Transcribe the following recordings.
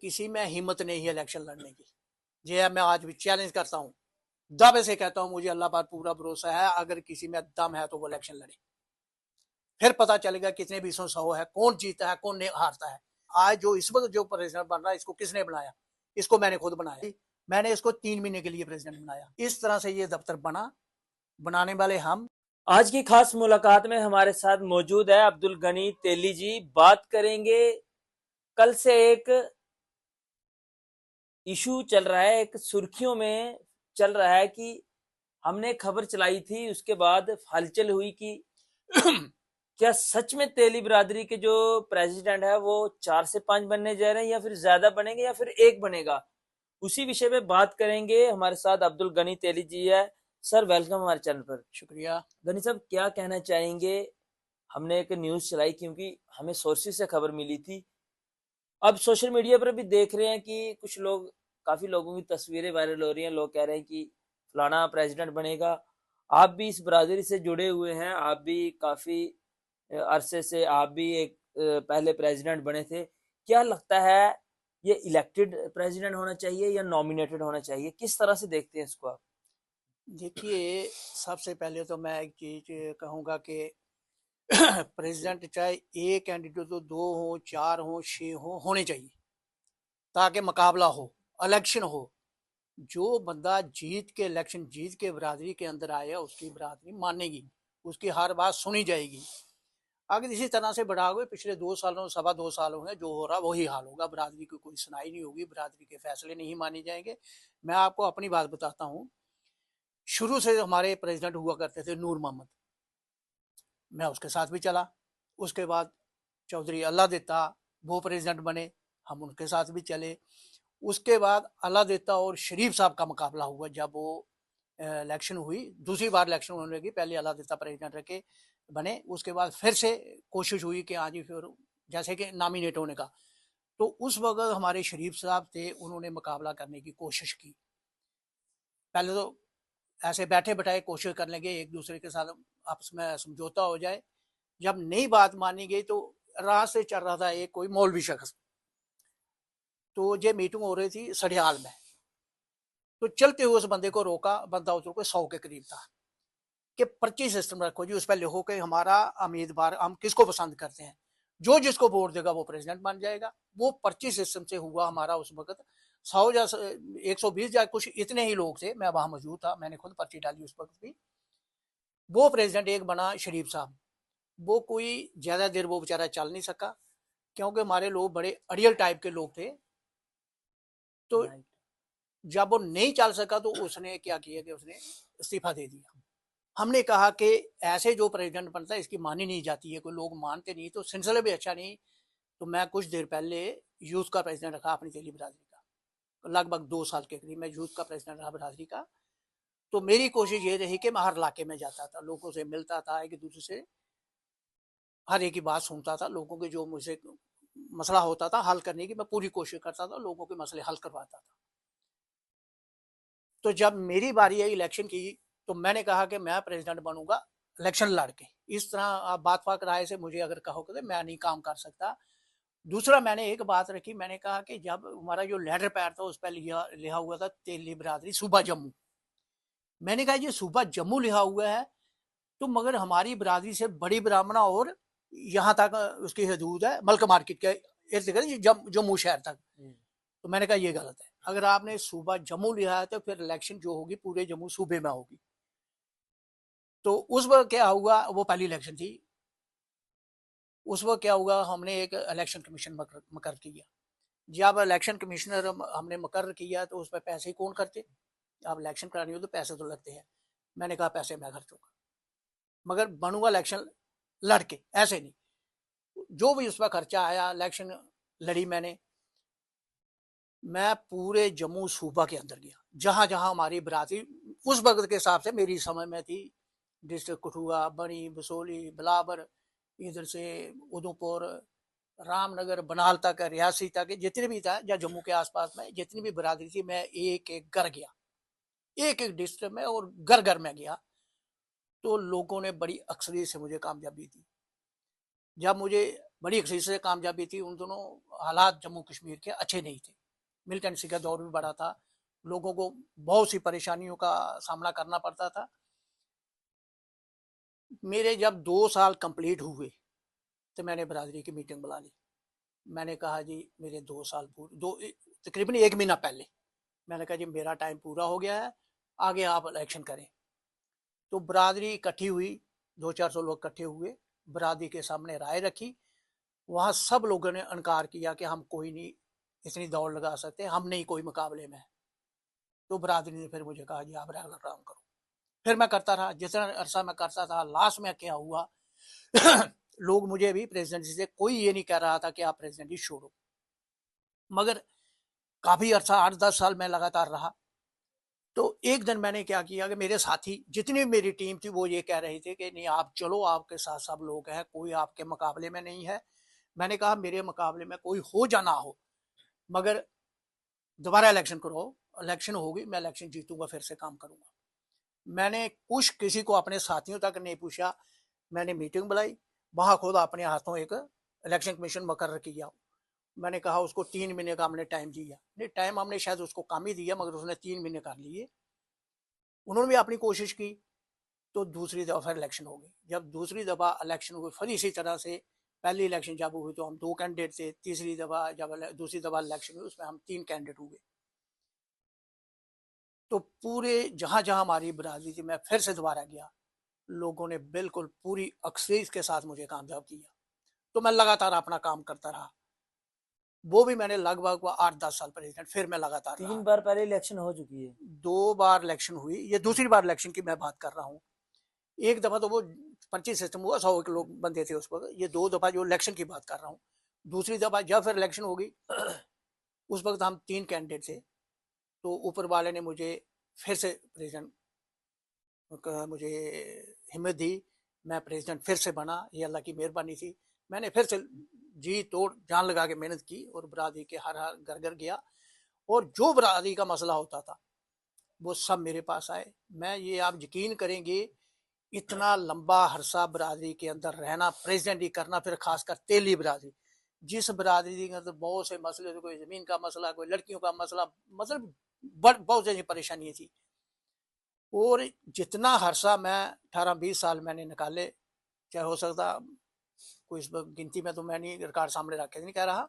किसी में हिम्मत नहीं है इलेक्शन लड़ने की। ये मैं आज भी चैलेंज करता हूँ, दावे से कहता हूँ, मुझे अल्लाह पर पूरा भरोसा है, अगर किसी में दम है तो वो इलेक्शन लड़े। फिर पता चलेगा कितने बीसों सौ है, कौन जीता है कौन हारता है। आज जो इस वक्त जो प्रेसिडेंट बन रहा है, इसको किसने बनाया? इसको मैंने खुद बनाया। मैंने इसको 3 महीने के लिए प्रेसिडेंट बनाया। इस तरह से ये दफ्तर बना, बनाने वाले हम। आज की खास मुलाकात में हमारे साथ मौजूद है अब्दुल गनी तेली जी। बात करेंगे, कल से एक इशू चल रहा है, एक सुर्खियों में चल रहा है कि हमने खबर चलाई थी, उसके बाद हलचल हुई कि क्या सच में तेली बिरादरी के जो प्रेसिडेंट है वो 4 से 5 बनने जा रहे हैं, या फिर ज्यादा बनेंगे, या फिर एक बनेगा। उसी विषय में बात करेंगे। हमारे साथ अब्दुल गनी तेली जी है। सर, वेलकम हमारे चैनल पर। शुक्रिया। गनी साहब, क्या कहना चाहेंगे? हमने एक न्यूज चलाई क्योंकि हमें सोर्सेज से खबर मिली थी। अब सोशल मीडिया पर भी देख रहे हैं कि कुछ लोग, काफी लोगों की तस्वीरें वायरल हो रही हैं, लोग कह रहे हैं कि फलाना प्रेसिडेंट बनेगा। आप भी इस बरादरी से जुड़े हुए हैं, आप भी काफी अरसे से आप भी एक पहले प्रेसिडेंट बने थे। क्या लगता है, ये इलेक्टेड प्रेसिडेंट होना चाहिए या नॉमिनेटेड होना चाहिए? किस तरह से देखते हैं इसको आप? देखिए, सबसे पहले तो मैं एक चीज कहूंगा कि प्रेसिडेंट चाहे एक कैंडिडेट तो 2 हो, 4 हो, 6 हो, होने चाहिए, ताकि मुकाबला हो, इलेक्शन हो। जो बंदा जीत के इलेक्शन जीत के बरादरी के अंदर आया, उसकी बरादरी मानेगी, उसकी हर बात सुनी जाएगी। अगर इसी तरह से बढ़ा हुए पिछले 2 सालों, 2.25 सालों में जो हो रहा वही हाल होगा। बरादरी की कोई सुनाई नहीं होगी, बरादरी के फैसले नहीं माने जाएंगे। मैं आपको अपनी बात बताता हूँ। शुरू से हमारे प्रेसिडेंट हुआ करते थे नूर मोहम्मद, मैं उसके साथ भी चला। उसके बाद चौधरी अल्लाह देता, वो प्रेसिडेंट बने, हम उनके साथ भी चले। उसके बाद अल्लाह देता और शरीफ साहब का मुकाबला हुआ, जब वो इलेक्शन हुई, दूसरी बार इलेक्शन होने लगी। पहले अल्लाह देता प्रेसिडेंट रखे बने, उसके बाद फिर से कोशिश हुई कि हाँ जी, फिर जैसे कि नॉमिनेट होने का। तो उस वक्त हमारे शरीफ साहब थे, उन्होंने मुकाबला करने की कोशिश की। पहले तो ऐसे बैठे बैठाए कोशिश कर लेंगे, एक दूसरे के साथ आपस में समझौता हो जाए। जब नई बात मानी गई तो राह से चल रहा था एक कोई मौलवी शख्स, तो ये मीटिंग हो रही थी सड़ियाल में। तो चलते हुए उस बंदे को रोका, बंदा उतर को 100 के करीब था, कि पर्ची सिस्टम रखो जी, उस पर लिखो कि हमारा उम्मीदवार हम किसको पसंद करते हैं, जो जिसको वोट देगा वो प्रेसिडेंट बन जाएगा। वो पर्ची सिस्टम से हुआ हमारा उस वक्त। 100 या 120 या कुछ इतने ही लोग थे, मैं वहां मौजूद था, मैंने खुद पर्ची डाली उस वक्त भी। वो प्रेसिडेंट एक बना शरीफ साहब। वो कोई ज्यादा देर वो बेचारा चल नहीं सका, क्योंकि हमारे लोग बड़े अड़ियल टाइप के लोग थे। तो जब वो नहीं चल सका तो उसने क्या किया कि उसने इस्तीफा दे दिया। हमने कहा कि ऐसे जो प्रेसिडेंट बनता है इसकी मानी नहीं जाती है, कोई लोग मानते नहीं, तो सिलसिला भी अच्छा नहीं। तो मैं कुछ देर पहले यूथ का प्रेसिडेंट रखा अपनी तेली बिरादरी का, लगभग 2 साल के करीब मैं यूथ का प्रेसिडेंट रहा बिरादरी का। तो मेरी कोशिश ये रही कि मैं हर इलाके में जाता था, लोगों से मिलता था, एक दूसरे से हर एक की बात सुनता था, लोगों के जो मुझे मसला होता था हल करने की मैं पूरी कोशिश करता था, लोगों के मसले हल करवाता था। तो जब मेरी बारी आई इलेक्शन की, तो मैंने कहा कि मैं प्रेसिडेंट बनूंगा इलेक्शन लड़ के। इस तरह आप बात पाक राय से मुझे अगर कहोगे मैं नहीं काम कर सकता। दूसरा, मैंने एक बात रखी, मैंने कहा कि जब हमारा जो लेटर पैड था उस पर लिखा हुआ था तेली बिरादरी सूबा जम्मू। मैंने कहा ये सूबा जम्मू लिखा हुआ है, तो मगर हमारी बिरादरी से बड़ी ब्राह्मणा और यहाँ तक उसकी हदूद है, मलक मार्केट के इर्द गिर्द जम्मू शहर तक। तो मैंने कहा ये गलत है, अगर आपने सूबा जम्मू लिया है तो फिर इलेक्शन जो होगी पूरे जम्मू सूबे में होगी। तो उस वक्त क्या हुआ, वो पहली इलेक्शन थी। उस वक्त क्या हुआ, हमने एक इलेक्शन कमीशन मुकर किया। जब इलेक्शन कमिश्नर हमने मुकर किया तो उस पर पैसे कौन खर्चे? आप इलेक्शन करानी हो तो पैसे तो लगते हैं। मैंने कहा पैसे मैं खर्चूंगा, मगर बनूंगा इलेक्शन लड़के, ऐसे नहीं। जो भी उस पर खर्चा आया, इलेक्शन लड़ी मैंने। मैं पूरे जम्मू सूबा के अंदर गया, जहां जहां हमारी बरादरी उस वक्त के हिसाब से मेरी समझ में थी, डिस्ट्रिक्ट कठुआ, बनी, बसोली, बिलावर, इधर से उधमपुर, रामनगर, बनाल तक, रियासी तक, जितने भी था या जम्मू के आसपास में जितनी भी बरादरी थी, मैं एक एक घर गया, एक एक डिस्ट्रिक्ट में और घर घर में गया। तो लोगों ने बड़ी अक्सरियत से मुझे कामयाबी दी। जब मुझे बड़ी अक्सर से कामयाबी थी। उन दोनों हालात जम्मू कश्मीर के अच्छे नहीं थे, मिलिटेंसी का दौर भी बड़ा था, लोगों को बहुत सी परेशानियों का सामना करना पड़ता था। मेरे जब 2 साल कंप्लीट हुए तो मैंने बरादरी की मीटिंग बुला ली। मैंने कहा जी मेरे 2 साल पूरे दो तकरीबन 1 महीना पहले मैंने कहा जी मेरा टाइम पूरा हो गया है, आगे आप इलेक्शन करें। तो बरादरी इकट्ठी हुई, 200-400 लोग इकट्ठे हुए, बरादरी के सामने राय रखी। वहाँ सब लोगों ने इनकार किया कि हम कोई नहीं इतनी दौड़ लगा सकते, हम नहीं कोई मुकाबले में। तो बरादरी ने फिर मुझे कहा जी आप रेगुलर काम करो। फिर मैं करता रहा, जितना अरसा मैं करता था। लास्ट में क्या हुआ लोग मुझे भी प्रेसिडेंसी से कोई ये नहीं कह रहा था कि आप प्रेसिडेंसी छोड़ो, मगर काफी अरसा 8-10 साल में लगातार रहा। तो एक दिन मैंने क्या किया कि मेरे साथी जितनी मेरी टीम थी वो ये कह रहे थे कि नहीं आप चलो, आपके साथ सब लोग हैं, कोई आपके मुकाबले में नहीं है। मैंने कहा मेरे मुकाबले में कोई हो या ना हो, मगर दोबारा इलेक्शन करो, इलेक्शन होगी, मैं इलेक्शन जीतूंगा, फिर से काम करूंगा। मैंने कुछ किसी को अपने साथियों तक नहीं पूछा, मैंने मीटिंग बुलाई, वहां खुद अपने हाथों एक इलेक्शन कमीशन मुकर्रर किया। मैंने कहा उसको 3 महीने का हमने टाइम दिया, नहीं टाइम हमने शायद उसको कम ही दिया, मगर उसने 3 महीने कर लिए। उन्होंने भी अपनी कोशिश की। तो दूसरी दफा फिर इलेक्शन हो गई। जब दूसरी दफा इलेक्शन हुई फिर इसी तरह से, पहली इलेक्शन जब हुई तो हम 2 कैंडिडेट थे, तीसरी दफा जब दूसरी दफा इलेक्शन हुई उसमें हम 3 कैंडिडेट हुए। तो पूरे जहां जहां हमारी बरादरी थी मैं फिर से दोबारा गया, लोगों ने बिल्कुल पूरी अक्सरियत के साथ मुझे कामयाब किया। तो मैं लगातार अपना काम करता रहा। वो भी मैंने लगभग 8-10 साल प्रेसिडेंट, फिर मैं लगातार रहा। 3 बार पहले इलेक्शन हो चुकी है। 2 बार इलेक्शन हुई, ये दूसरी बार इलेक्शन की मैं बात कर रहा हूँ। एक दफा तो वो पर्ची सिस्टम हुआ, 100 के लोग बंदे थे उस वक्त। ये 2 दफा जो इलेक्शन की बात कर रहा हूँ। दूसरी दफा जब फिर इलेक्शन होगी उस वक्त हम 3 कैंडिडेट थे। तो ऊपर वाले ने मुझे फिर से प्रेसिडेंट, मुझे हिम्मत दी, मैं प्रेसिडेंट फिर से बना। ये अल्लाह की मेहरबानी थी। मैंने फिर से जी तोड़ जान लगा के मेहनत की और बरादरी के हर हर घर घर गया, और जो बरादरी का मसला होता था वो सब मेरे पास आए। मैं ये आप यकीन करेंगे, इतना लंबा हरसा बरादरी के अंदर रहना, प्रेसिडेंट ही करना, फिर खासकर तेली बरादरी, जिस बरादरी के अंदर बहुत से मसले थे, कोई जमीन का मसला, कोई लड़कियों का मसला, मतलब बहुत सारी परेशानियां थी। और जितना हरसा मैं 18-20 साल मैंने निकाले, चाहे हो सकता कोई इस गिनती में तो मैं नहीं रिकॉर्ड सामने रख के नहीं कह रहा,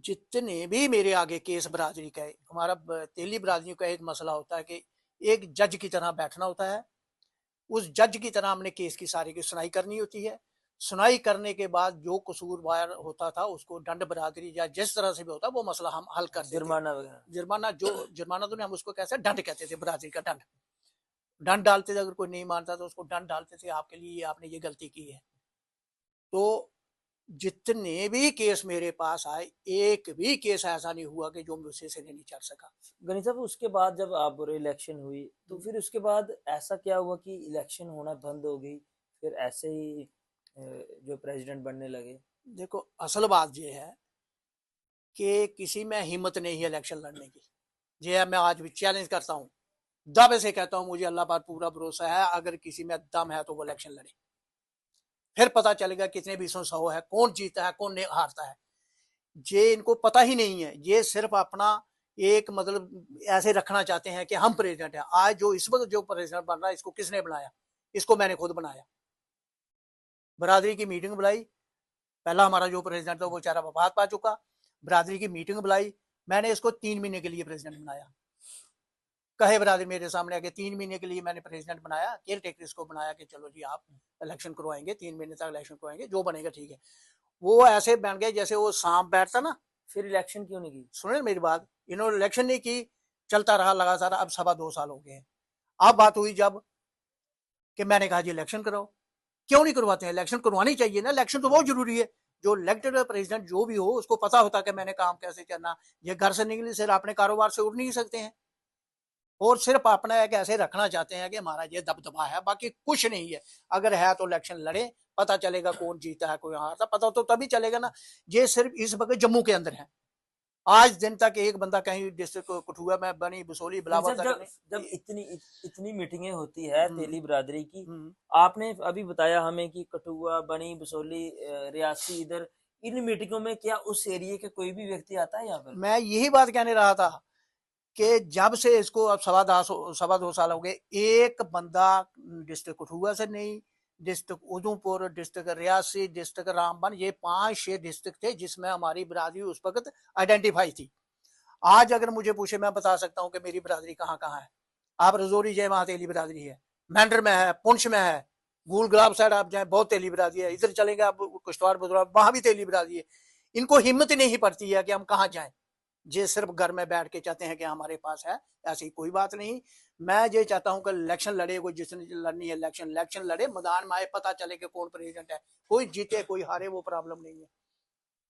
जितने भी मेरे आगे केस बरादरी का है, हमारा तेली बरादरी का एक मसला होता है कि एक जज की तरह बैठना होता है। उस जज की तरह हमने केस की सारी की सुनाई करनी होती है। सुनाई करने के बाद जो कसूरवार होता था उसको दंड बरादरी या जिस तरह से भी होता वो मसला हम हल करते थे। जुर्माना वगैरह। जुर्माना, जो जुर्माना तो नहीं, हम उसको कैसे दंड कहते थे, बरादरी का दंड। दंड डालते थे, अगर कोई नहीं मानता तो उसको दंड डालते थे, आपके लिए आपने ये गलती की है। तो जितने भी केस मेरे पास आए, एक भी केस ऐसा नहीं हुआ कि जो मुझसे से नहीं चल सका। गणित साहब, उसके बाद जब आप बोले इलेक्शन हुई तो फिर उसके बाद ऐसा क्या हुआ कि इलेक्शन होना बंद हो गई, फिर ऐसे ही जो प्रेसिडेंट बनने लगे? देखो असल बात ये है कि किसी में हिम्मत नहीं है इलेक्शन लड़ने की। ये मैं आज भी चैलेंज करता हूँ, दावे से कहता हूँ, मुझे अल्लाह पर पूरा भरोसा है, अगर किसी में दम है तो वो इलेक्शन लड़े। फिर पता चलेगा कितने 20-100 है, कौन जीता है कौन हारता है। ये इनको पता ही नहीं है, ये सिर्फ अपना एक मतलब ऐसे रखना चाहते हैं कि हम प्रेसिडेंट हैं। आज जो इस वक्त जो प्रेसिडेंट बन रहा है, इसको किसने बनाया? इसको मैंने खुद बनाया। बरादरी की मीटिंग बुलाई, पहला हमारा जो प्रेसिडेंट था वो बेचारा वफात पा चुका। बरादरी की मीटिंग बुलाई, मैंने इसको 3 महीने के लिए प्रेसिडेंट बनाया। कहे बरादरी मेरे सामने आके 3 महीने के लिए मैंने प्रेसिडेंट बनाया, केयर टेकर इसको बनाया कि चलो जी आप इलेक्शन करवाएंगे, 3 महीने तक इलेक्शन करवाएंगे, जो बनेगा ठीक है। वो ऐसे बन गए जैसे वो सांप बैठता ना। फिर इलेक्शन क्यों नहीं की? सुने मेरी बात, इन्होंने इलेक्शन नहीं की, चलता रहा लगातार। अब 2.25 साल हो गए हैं। अब बात हुई जब कि मैंने कहा जी इलेक्शन कराओ। क्यों नहीं करवाते हैं? इलेक्शन करवानी चाहिए ना, इलेक्शन तो बहुत जरूरी है। जो इलेक्टेड प्रेसिडेंट जो भी हो उसको पता होता कि मैंने काम कैसे करना। ये घर से निकले सिर्फ अपने कारोबार से उड़ नहीं सकते हैं, और सिर्फ अपना एक ऐसे रखना चाहते हैं कि हमारा ये दबदबा है, बाकी कुछ नहीं है। अगर है तो इलेक्शन लड़े, पता चलेगा कौन जीता है कौन हारता, पता तो तभी चलेगा ना। ये सिर्फ इस वक्त जम्मू के अंदर है, आज दिन तक एक बंदा कहीं डिस्ट्रिक्ट कठुआ में बनी, बसोली, गनी बिलावर साहब, तक जब नहीं। जब इतनी इतनी मीटिंगें होती है हम्म, तेली बिरादरी की, हम्म, आपने अभी बताया हमें कि कठुआ, बनी, बसोली, रियासी, इधर इन मीटिंगों में क्या उस एरिया के कोई भी व्यक्ति आता है यहाँ पर? मैं यही बात कहने रहा था कि जब से इसको अब सवा दो साल हो गए, एक बंदा डिस्ट्रिक्ट कठुआ से नहीं, district Udhampur, district Reasi, district Ramban, ये 5-6 डिस्ट्रिक्ट थे जिसमें हमारी बिरादरी उस वक्त आइडेंटिफाई थी। आज अगर मुझे पूछे, मैं बता सकता हूँ कि मेरी बिरादरी कहाँ कहाँ है। आप रजौरी जाए, वहां तेली बिरादरी है, मैंडर में है, पुंछ में है, गूल गुलाब साइड आप जाए, बहुत तेली बिरादरी है। इधर चलेंगे आप कुश्तवाड़ बुधवार, वहां भी तेली बिरादरी है। इनको हिम्मत नहीं पड़ती है कि हम कहाँ जाएं। ये सिर्फ घर में बैठ के चाहते हैं कि हमारे पास है, ऐसी कोई बात नहीं। मैं ये चाहता हूं कि इलेक्शन लड़े, कोई जिसने लड़नी है इलेक्शन लड़े, मैदान में आए, पता चले कि कौन प्रेसिडेंट है। कोई जीते कोई हारे, वो प्रॉब्लम नहीं है।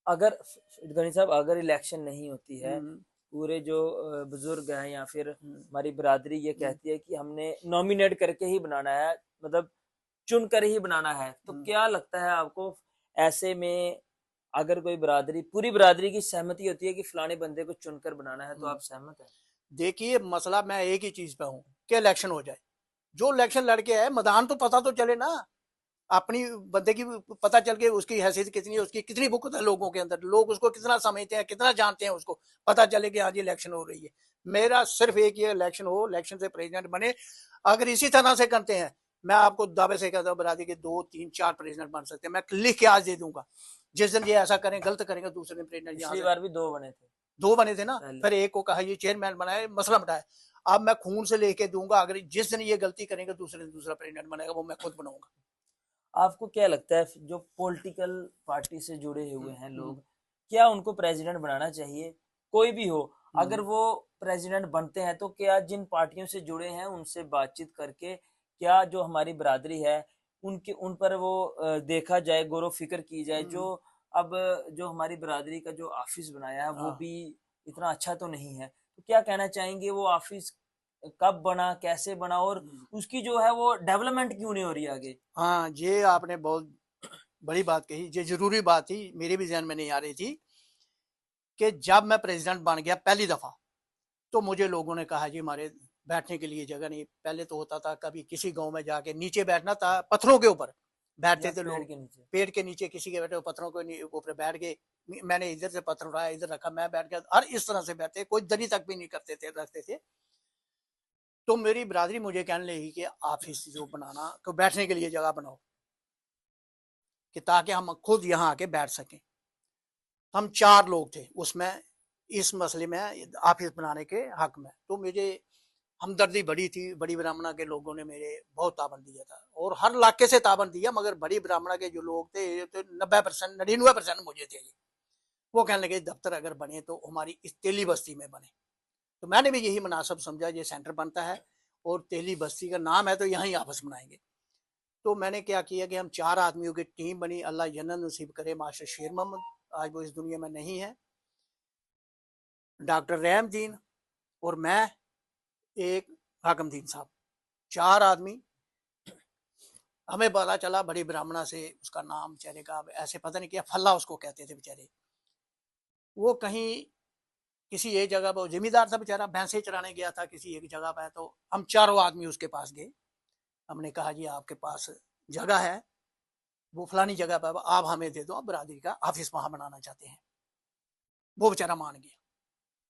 अगर गनी साहब, अगर इलेक्शन नहीं होती है, हम्म, पूरे जो बुजुर्ग हैं या फिर हम्म, हमारी बिरादरी ये हम्म, कहती है कि हमने नॉमिनेट करके ही बनाना है, मतलब चुन कर ही बनाना है, तो हम्म, क्या लगता है आपको ऐसे में अगर कोई बिरादरी, पूरी बिरादरी की सहमति होती है कि फलाने बंदे को चुनकर बनाना है, तो हम्म। आप सहमत हैं? देखिए, मसला मैं एक ही चीज पे हूँ कि इलेक्शन हो जाए। जो इलेक्शन लड़के है, मैदान तो पता तो चले ना, अपनी बंदे की पता चल के उसकी हैसियत कितनी है, उसकी कितनी बुकत है लोगों के अंदर, लोग उसको कितना समझते हैं, कितना जानते हैं, उसको पता चले कि आज इलेक्शन हो रही है। मेरा सिर्फ एक ही इलेक्शन हो, इलेक्शन से प्रेसिडेंट बने। अगर इसी तरह से करते हैं, मैं आपको दावे से कहता हूँ बरादरी के 2-3-4 प्रेसिडेंट बन सकते हैं। मैं लिख के आज दे दूंगा। जिस दिन ये ऐसा करें, गलत करेंगे, दूसरे दिन प्रेसिडेंट यहाँ पिछली से बार भी 2 बने थे 2 बने थे ना, पहले। फिर एक को कहा ये चेयरमैन बनाए, मसला मिटाया। अब मैं खून से लेके दूंगा, अगर जिस दिन ये गलती करेंगे, दूसरे दिन दूसरा प्रेसिडेंट बनेगा, वो मैं खुद बनाऊंगा। आपको क्या लगता है जो पॉलिटिकल पार्टी से जुड़े हुए हम्म, हैं हम्म, लोग, क्या उनको प्रेसिडेंट बनाना चाहिए? कोई भी हो, अगर हम्म, वो प्रेसिडेंट बनते हैं तो क्या जिन पार्टियों से जुड़े हैं उनसे बातचीत करके, क्या जो हमारी बिरादरी है उनके उन पर वो देखा जाए, गौर फिक्र की जाए, हम्म, जो अब जो हमारी बिरादरी का जो ऑफिस बनाया है वो हाँ, भी इतना अच्छा तो नहीं है, तो क्या कहना चाहेंगे वो ऑफिस कब बना, कैसे बना, और उसकी जो है वो डेवलपमेंट क्यों नहीं हो रही आगे? हाँ, ये आपने बहुत बड़ी बात कही। ये जरूरी बात थी, मेरे भी जहन में नहीं आ रही थी कि जब मैं प्रेसिडेंट बन गया पहली दफा, तो मुझे लोगों ने कहा जी हमारे बैठने के लिए जगह नहीं। पहले तो होता था कभी किसी गांव में जाके नीचे बैठना था, पत्थरों के ऊपर या बैठते थे पेड़ लोग, के नीचे? पेड़ के नीचे किसी के बैठे, पत्थरों के ऊपर बैठ गए। मैंने इधर से पत्थर उठाया, इधर रखा, मैं बैठ गया, हर इस तरह से बैठते, कोई दरी तक भी नहीं करते थे, रखते थे। तो मेरी बिरादरी मुझे कहने लगी कि ऑफिस जो बनाना, तो बैठने के लिए जगह बनाओ, कि ताकि हम खुद यहाँ आके बैठ सकें। हम 4 लोग थे उसमें, इस मसले में ऑफिस बनाने के हक में। तो मुझे हमदर्दी बड़ी थी, बड़ी ब्राह्मणा के लोगों ने मेरे बहुत ताबन दिया था, और हर इलाके से ताबन दिया, मगर बड़ी ब्राह्मणा के जो लोग थे ये तो 90%, 99% मुझे थे। वो कहने लगे दफ्तर अगर बने तो हमारी इस तेली बस्ती में बने। तो मैंने भी यही मुनासिब समझा, ये सेंटर बनता है और तेली बस्ती का नाम है, तो यहीं ऑफिस बनाएंगे। तो मैंने क्या किया कि हम 4 आदमियों की टीम बनी। अल्लाह जन्नत नसीब करे मास्टर शेर मोहम्मद, आज वो इस दुनिया में नहीं है, डॉक्टर रहमदीन, और मैं, एक हाकमदीन साहब, 4 आदमी। हमें पता चला बड़ी ब्राह्मणा से, उसका नाम बेचारे का ऐसे पता नहीं क्या, फल्ला उसको कहते थे बेचारे। वो कहीं किसी एक जगह पर जिम्मेदार था बेचारा, भैंसे चराने गया था किसी एक जगह पर। तो हम चारों आदमी उसके पास गए। हमने कहा जी आपके पास जगह है, वो फलानी जगह पर, आप हमें दे दो, आप बरादरी का ऑफिस वहां बनाना चाहते हैं। वो बेचारा मान गया,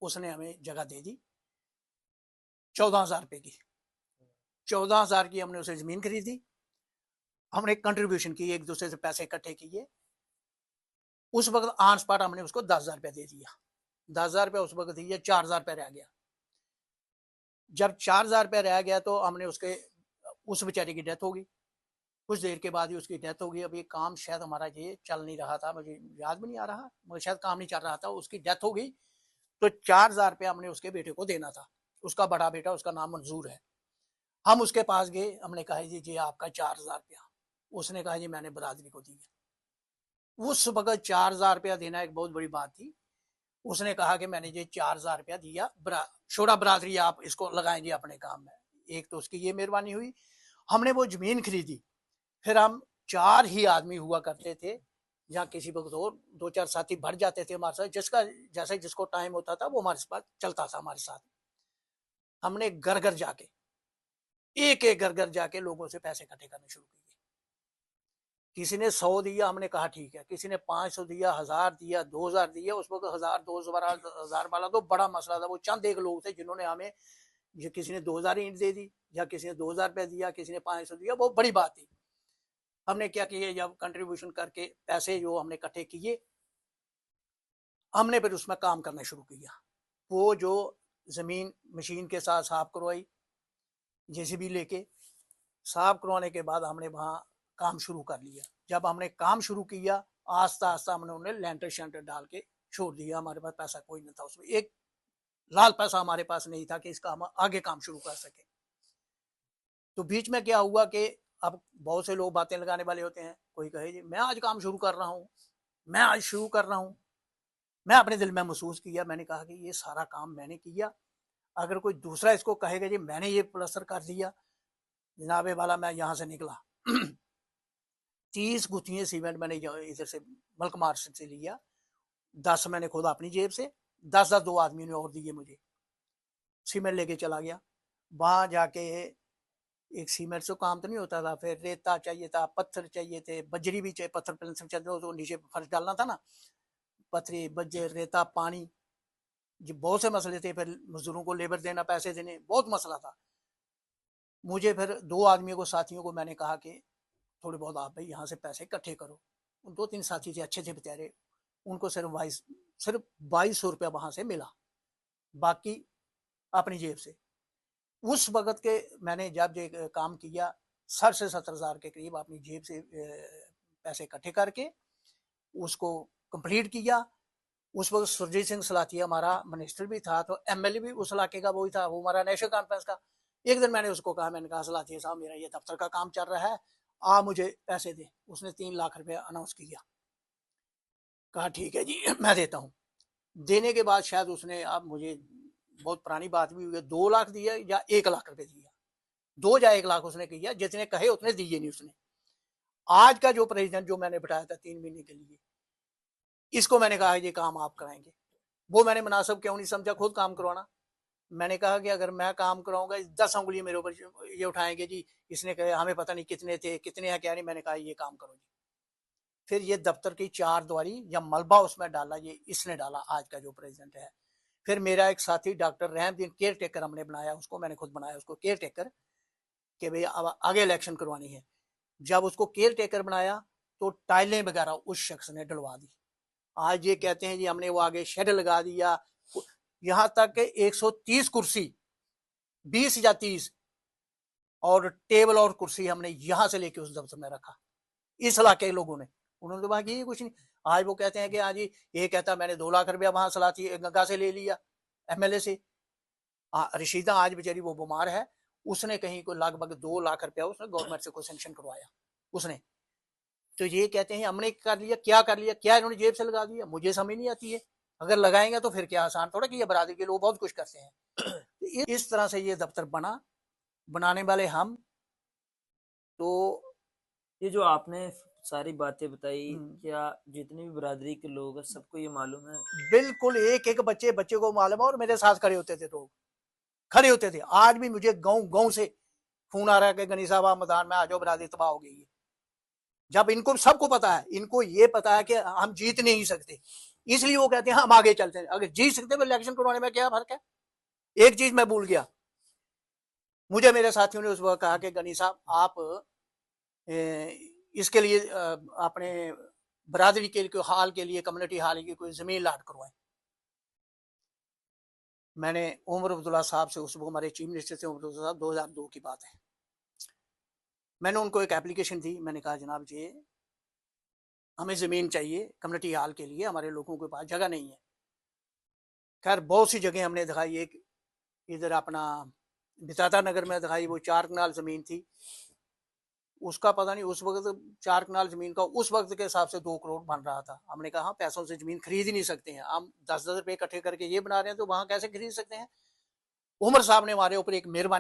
उसने हमें जगह दे दी 14,000 रुपए की। 14,000 की हमने उसे जमीन खरीदी। हमने कंट्रीब्यूशन की, एक दूसरे से पैसे इकट्ठे किए। उस वक्त ऑन स्पॉट हमने उसको 10,000 रुपया दे दिया। 10,000 रुपया उस वक्त दिया, 4,000 रुपया रह गया। जब 4,000 रुपया रह गया तो हमने उसके, उस बेचारे की डेथ हो गई। कुछ देर के बाद ही उसकी डेथ हो गई। अब ये काम शायद हमारा ये चल नहीं रहा था, मुझे याद भी नहीं आ रहा, मगर शायद काम नहीं चल रहा था, उसकी डेथ हो गई। तो 4,000 रुपया हमने उसके बेटे को देना था। उसका बड़ा बेटा, उसका नाम मंजूर है। हम उसके पास गए, हमने कहा जी जी आपका 4,000 रुपया। उसने कहा जी मैंने बरादरी को दिया। उस वक्त 4,000 रुपया देना एक बहुत बड़ी बात थी। उसने कहा कि मैंने ये 4,000 रुपया दिया, छोड़ा बरादरी, आप इसको लगाएं जी अपने काम में। एक तो उसकी ये मेहरबानी हुई। हमने वो जमीन खरीदी। फिर हम 4 ही आदमी हुआ करते थे, जहाँ किसी वक्त और 2-4 साथी बढ़ जाते थे हमारे साथ, जिसका जैसे जिसको टाइम होता था वो हमारे साथ चलता था हमारे साथ। हमने घर घर जाके, एक एक घर घर जाके लोगों से पैसे इकट्ठे करने शुरू किए। किसी ने 100 दिया, हमने कहा ठीक है, किसी ने 500 दिया, 1000 दिया, 2000 दिया। उस वक्त 1000 वाला तो बड़ा मसला था। वो चंद एक लोग थे जिन्होंने हमें, किसी ने 2000 ईंट दे दी, या किसी ने 2000 रुपये दिया, किसी ने 500 दिया, वो बड़ी बात थी। हमने क्या किया, जब कंट्रीब्यूशन करके पैसे जो हमने इकट्ठे किए, हमने फिर उसमें काम करना शुरू किया। वो जो जमीन मशीन के साथ साफ करवाई, जेसीबी लेके साफ करवाने के बाद हमने वहां काम शुरू कर लिया। जब हमने काम शुरू किया, आस्ता आस्ता हमने उन्हें लेंटर शेंटर डाल के छोड़ दिया। हमारे पास पैसा कोई नहीं था, उसमें एक लाल पैसा हमारे पास नहीं था कि इसका हम आगे काम शुरू कर सके। तो बीच में क्या हुआ कि अब बहुत से लोग बातें लगाने वाले होते हैं। कोई कहे जी मैं आज काम शुरू कर रहा हूँ, मैं आज शुरू कर रहा हूँ। मैं अपने दिल में महसूस किया, मैंने कहा कि ये सारा काम मैंने किया, अगर कोई दूसरा इसको कहेगा जी मैंने ये प्लस्तर कर दिया, जनाबे वाला मैं यहाँ से निकला 30 गुत्थियां सीमेंट मैंने इधर से मलक मार्केट से लिया, 10 मैंने खुद अपनी जेब से, 10 दो आदमी ने और दिए मुझे। सीमेंट लेके चला गया। वहां जाके एक सीमेंट से काम तो नहीं होता था, फिर रेता चाहिए था, पत्थर चाहिए थे, बजरी भी चाहिए, पत्थर पेंसिल चाहिए तो नीचे फर्श डालना था ना, पत्थरी बजर रेता पानी, जी बहुत से मसले थे। फिर मजदूरों को लेबर देना, पैसे देने, बहुत मसला था। मुझे फिर 2 आदमियों को, साथियों को मैंने कहा कि थोड़े बहुत आप भाई यहाँ से पैसे इकट्ठे करो। 2-3 साथी थे, अच्छे थे बेचारे, उनको सिर्फ 2200 रुपया वहां से मिला, बाकी अपनी जेब से। उस वक्त के मैंने जब ये काम किया, 60 से 70,000 के करीब अपनी जेब से पैसे इकट्ठे करके उसको कंप्लीट किया। उस वक्त सुरजीत सिंह सलाथिया हमारा मिनिस्टर भी था, तो एमएलए भी उस इलाके का वही था, वो हमारा नेशनल कॉन्फ्रेंस का। एक दिन मैंने उसको कहा, मैंने कहा सलाथिया साहब मेरा ये दफ्तर का काम चल रहा है, आप मुझे पैसे दे। उसने 3 लाख रुपया अनाउंस किया। कहा ठीक है जी मैं देता हूँ। देने के बाद शायद उसने, अब मुझे बहुत पुरानी बात भी हुई है, 2 लाख दिया या 1 लाख रुपए दिया, 2 या 1 लाख उसने किया, जितने कहे उतने दिए नहीं उसने। आज का जो प्रेसिडेंट जो मैंने बिठाया था 3 महीने के लिए, इसको मैंने कहा ये काम आप कराएंगे। वो मैंने मुनासिब क्यों नहीं समझा खुद काम करवाना। मैंने कहा कि अगर मैं काम कराऊंगा 10 उंगली मेरे ऊपर ये उठाएंगे जी, इसने कहा हमें पता नहीं कितने थे, कितने हैं क्या नहीं। मैंने कहा ये काम करो जी। फिर ये दफ्तर की 4 द्वारी या मलबा उसमें डाला, ये इसने डाला, आज का जो प्रेसिडेंट है। फिर मेरा एक साथी डॉक्टर रहमदीन, केयर टेकर हमने बनाया उसको, मैंने खुद बनाया उसको केयर टेकर, कि भाई अब आगे इलेक्शन करवानी है। जब उसको केयर टेकर बनाया तो टाइलें वगैरह उस शख्स ने डलवा दी। आज ये कहते हैं जी हमने वो आगे शेड लगा दिया, यहाँ तक कि 130 कुर्सी, 20 या 30 और टेबल और कुर्सी हमने यहाँ से लेके उस दफ्तर में रखा, इस इलाके के लोगों ने। उन्होंने तो बाकी कुछ नहीं। आज वो कहते हैं कि आज ये कहता मैंने 2 लाख रुपया वहां सलाती गंगा से ले लिया, एमएलए से। रशीदा आज बेचारी वो बीमार है, उसने कहीं को लगभग 2 लाख रुपया उसने गवर्नमेंट से कोई सेंक्शन करवाया उसने। तो ये कहते हैं हमने कर लिया, क्या कर लिया, क्या इन्होंने जेब से लगा दिया, मुझे समझ नहीं आती है। अगर लगाएंगे तो फिर क्या आसान थोड़ा कि ये बरादरी के लोग बहुत कुछ करते हैं। तो इस तरह से ये दफ्तर बना, बनाने वाले हम। तो ये जो आपने सारी बातें बताई, क्या जितनी भी बिरादरी के लोग हैं सबको ये मालूम है? बिल्कुल एक एक बच्चे को मालूम है, और मेरे साथ खड़े होते थे लोग, खड़े होते थे। आज भी मुझे गाँव से फोन आ रहा है कि गनी साहब आप मैदान में आ जाओ, बरादरी तबाह हो गई है। जब इनको सबको पता है, इनको ये पता है कि हम जीत नहीं सकते, इसलिए वो कहते हैं हम आगे चलते हैं। अगर जीत सकते हैं इलेक्शन करवाने में क्या फर्क है। एक चीज मैं भूल गया, मुझे मेरे साथियों ने उस वक्त कहा कि गनी साहब आप इसके लिए अपने बरादरी के लिए हाल के लिए, कम्युनिटी हाल की कोई जमीन लाट करवाएं। मैंने उमर अब्दुल्ला साहब से, उस वो हमारे चीफ मिनिस्टर थे उमर अब्दुल्ला साहब, 2002 की बात है, मैंने उनको एक एप्लीकेशन दी। मैंने कहा जनाब जी हमें ज़मीन चाहिए कम्युनिटी हॉल के लिए, हमारे लोगों के पास जगह नहीं है। खैर बहुत सी जगह हमने दिखाई, एक इधर अपना बिताता नगर में दिखाई, वो 4 कनाल ज़मीन थी, उसका पता नहीं उस वक्त 4 कनाल ज़मीन का उस वक्त के हिसाब से 2 करोड़ बन रहा था। हमने कहा पैसों से ज़मीन खरीद ही नहीं सकते हैं, हम 10-10 रुपए इकट्ठे करके ये बना रहे हैं तो वहाँ कैसे खरीद सकते हैं। उमर साहब ने हमारे ऊपर एक मेहरबानी